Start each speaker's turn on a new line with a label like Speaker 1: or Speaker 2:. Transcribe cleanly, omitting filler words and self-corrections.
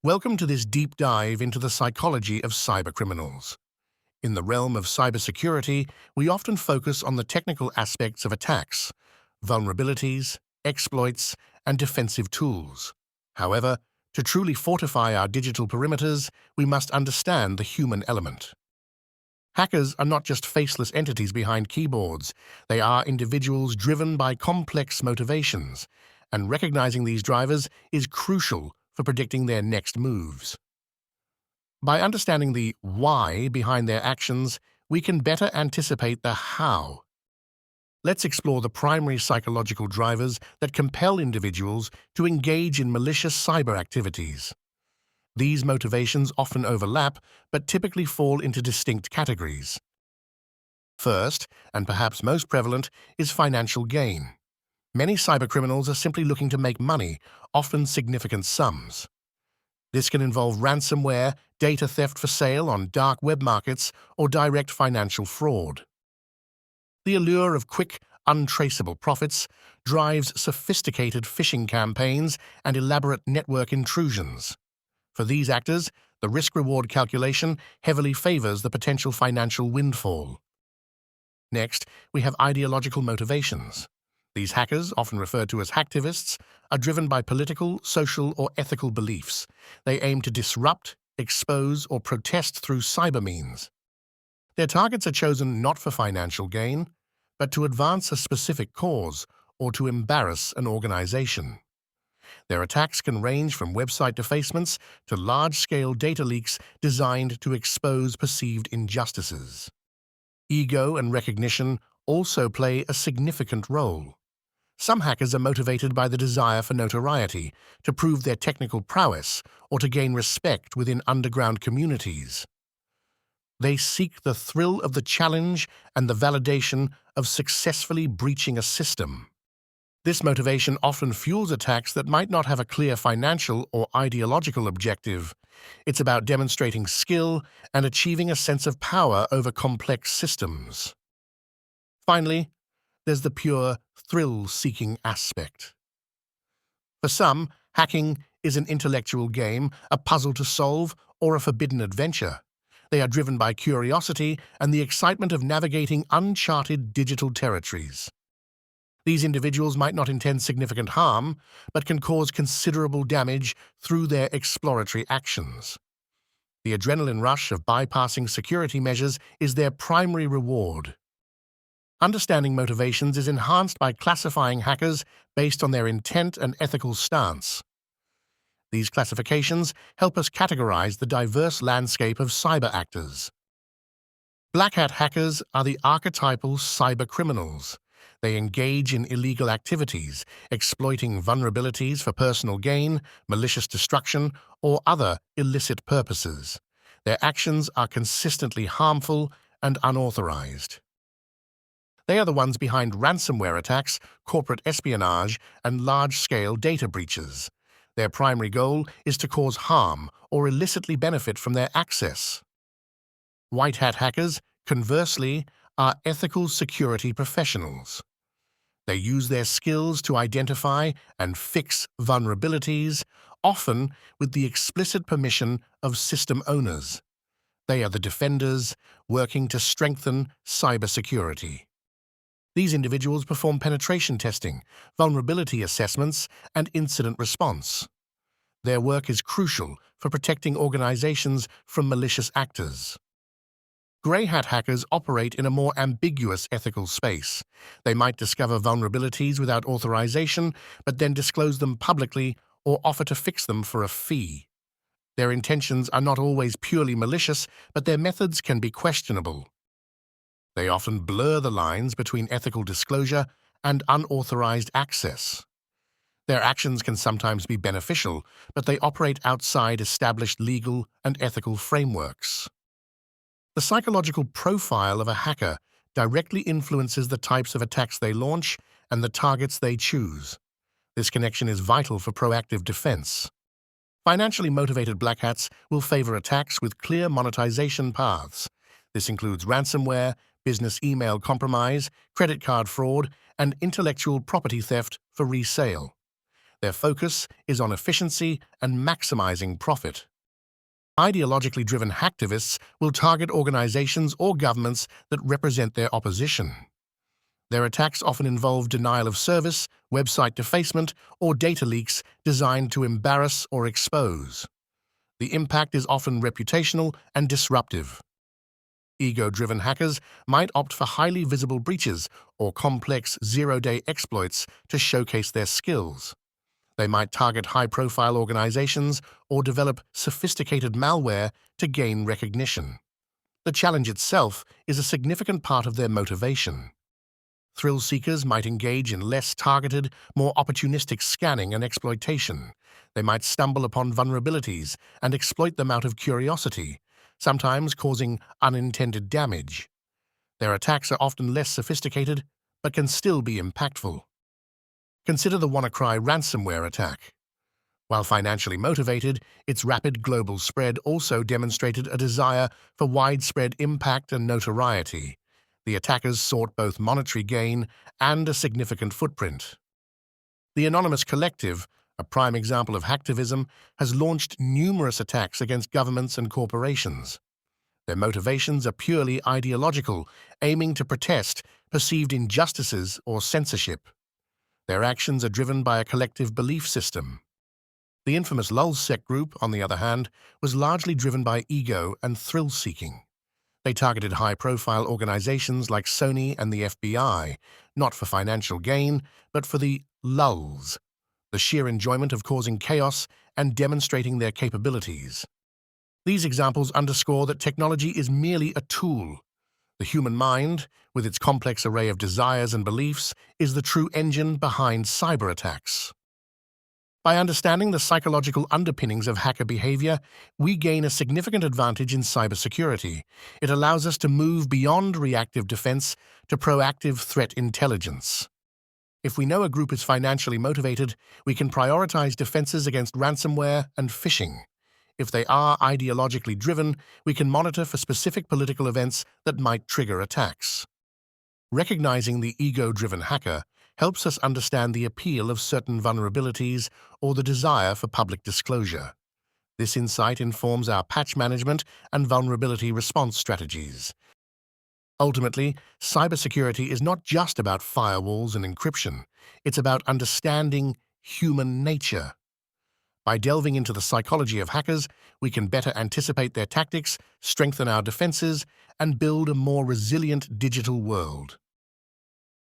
Speaker 1: Welcome to this deep dive into the psychology of cybercriminals. In the realm of cybersecurity, we often focus on the technical aspects of attacks, vulnerabilities, exploits, and defensive tools. However, to truly fortify our digital perimeters, we must understand the human element. Hackers are not just faceless entities behind keyboards. They are individuals driven by complex motivations, and recognizing these drivers is crucial for predicting their next moves. By understanding the why behind their actions, we can better anticipate the how. Let's explore the primary psychological drivers that compel individuals to engage in malicious cyber activities. These motivations often overlap, but typically fall into distinct categories. First, and perhaps most prevalent, is financial gain. Many cybercriminals are simply looking to make money, often significant sums. This can involve ransomware, data theft for sale on dark web markets, or direct financial fraud. The allure of quick, untraceable profits drives sophisticated phishing campaigns and elaborate network intrusions. For these actors, the risk-reward calculation heavily favors the potential financial windfall. Next, we have ideological motivations. These hackers, often referred to as hacktivists, are driven by political, social, or ethical beliefs. They aim to disrupt, expose, or protest through cyber means. Their targets are chosen not for financial gain, but to advance a specific cause or to embarrass an organization. Their attacks can range from website defacements to large-scale data leaks designed to expose perceived injustices. Ego and recognition also play a significant role. Some hackers are motivated by the desire for notoriety, to prove their technical prowess, or to gain respect within underground communities. They seek the thrill of the challenge and the validation of successfully breaching a system. This motivation often fuels attacks that might not have a clear financial or ideological objective. It's about demonstrating skill and achieving a sense of power over complex systems. Finally, there's the pure, thrill-seeking aspect. For some, hacking is an intellectual game, a puzzle to solve, or a forbidden adventure. They are driven by curiosity and the excitement of navigating uncharted digital territories. These individuals might not intend significant harm, but can cause considerable damage through their exploratory actions. The adrenaline rush of bypassing security measures is their primary reward. Understanding motivations is enhanced by classifying hackers based on their intent and ethical stance. These classifications help us categorize the diverse landscape of cyber actors. Black hat hackers are the archetypal cybercriminals. They engage in illegal activities, exploiting vulnerabilities for personal gain, malicious destruction, or other illicit purposes. Their actions are consistently harmful and unauthorized. They are the ones behind ransomware attacks, corporate espionage, and large-scale data breaches. Their primary goal is to cause harm or illicitly benefit from their access. White hat hackers, conversely, are ethical security professionals. They use their skills to identify and fix vulnerabilities, often with the explicit permission of system owners. They are the defenders, working to strengthen cybersecurity. These individuals perform penetration testing, vulnerability assessments, and incident response. Their work is crucial for protecting organizations from malicious actors. Grey hat hackers operate in a more ambiguous ethical space. They might discover vulnerabilities without authorization, but then disclose them publicly or offer to fix them for a fee. Their intentions are not always purely malicious, but their methods can be questionable. They often blur the lines between ethical disclosure and unauthorized access. Their actions can sometimes be beneficial, but they operate outside established legal and ethical frameworks. The psychological profile of a hacker directly influences the types of attacks they launch and the targets they choose. This connection is vital for proactive defense. Financially motivated black hats will favor attacks with clear monetization paths. This includes ransomware, business email compromise, credit card fraud, and intellectual property theft for resale. Their focus is on efficiency and maximizing profit. Ideologically driven hacktivists will target organizations or governments that represent their opposition. Their attacks often involve denial of service, website defacement, or data leaks designed to embarrass or expose. The impact is often reputational and disruptive. Ego-driven hackers might opt for highly visible breaches or complex zero-day exploits to showcase their skills. They might target high-profile organizations or develop sophisticated malware to gain recognition. The challenge itself is a significant part of their motivation. Thrill seekers might engage in less targeted, more opportunistic scanning and exploitation. They might stumble upon vulnerabilities and exploit them out of curiosity, sometimes causing unintended damage. Their attacks are often less sophisticated, but can still be impactful. Consider the WannaCry ransomware attack. While financially motivated, its rapid global spread also demonstrated a desire for widespread impact and notoriety. The attackers sought both monetary gain and a significant footprint. The Anonymous Collective, a prime example of hacktivism, has launched numerous attacks against governments and corporations. Their motivations are purely ideological, aiming to protest perceived injustices or censorship. Their actions are driven by a collective belief system. The infamous lulzsec group, on the other hand, was largely driven by ego and thrill-seeking. They targeted high-profile organizations like Sony and the FBI, not for financial gain, but for the lulz, the sheer enjoyment of causing chaos and demonstrating their capabilities. These examples underscore that technology is merely a tool. The human mind, with its complex array of desires and beliefs, is the true engine behind cyber attacks. By understanding the psychological underpinnings of hacker behavior, we gain a significant advantage in cybersecurity. It allows us to move beyond reactive defense to proactive threat intelligence. If we know a group is financially motivated, we can prioritize defenses against ransomware and phishing. If they are ideologically driven, we can monitor for specific political events that might trigger attacks. Recognizing the ego-driven hacker helps us understand the appeal of certain vulnerabilities or the desire for public disclosure. This insight informs our patch management and vulnerability response strategies. Ultimately, cybersecurity is not just about firewalls and encryption. It's about understanding human nature. By delving into the psychology of hackers, we can better anticipate their tactics, strengthen our defenses, and build a more resilient digital world.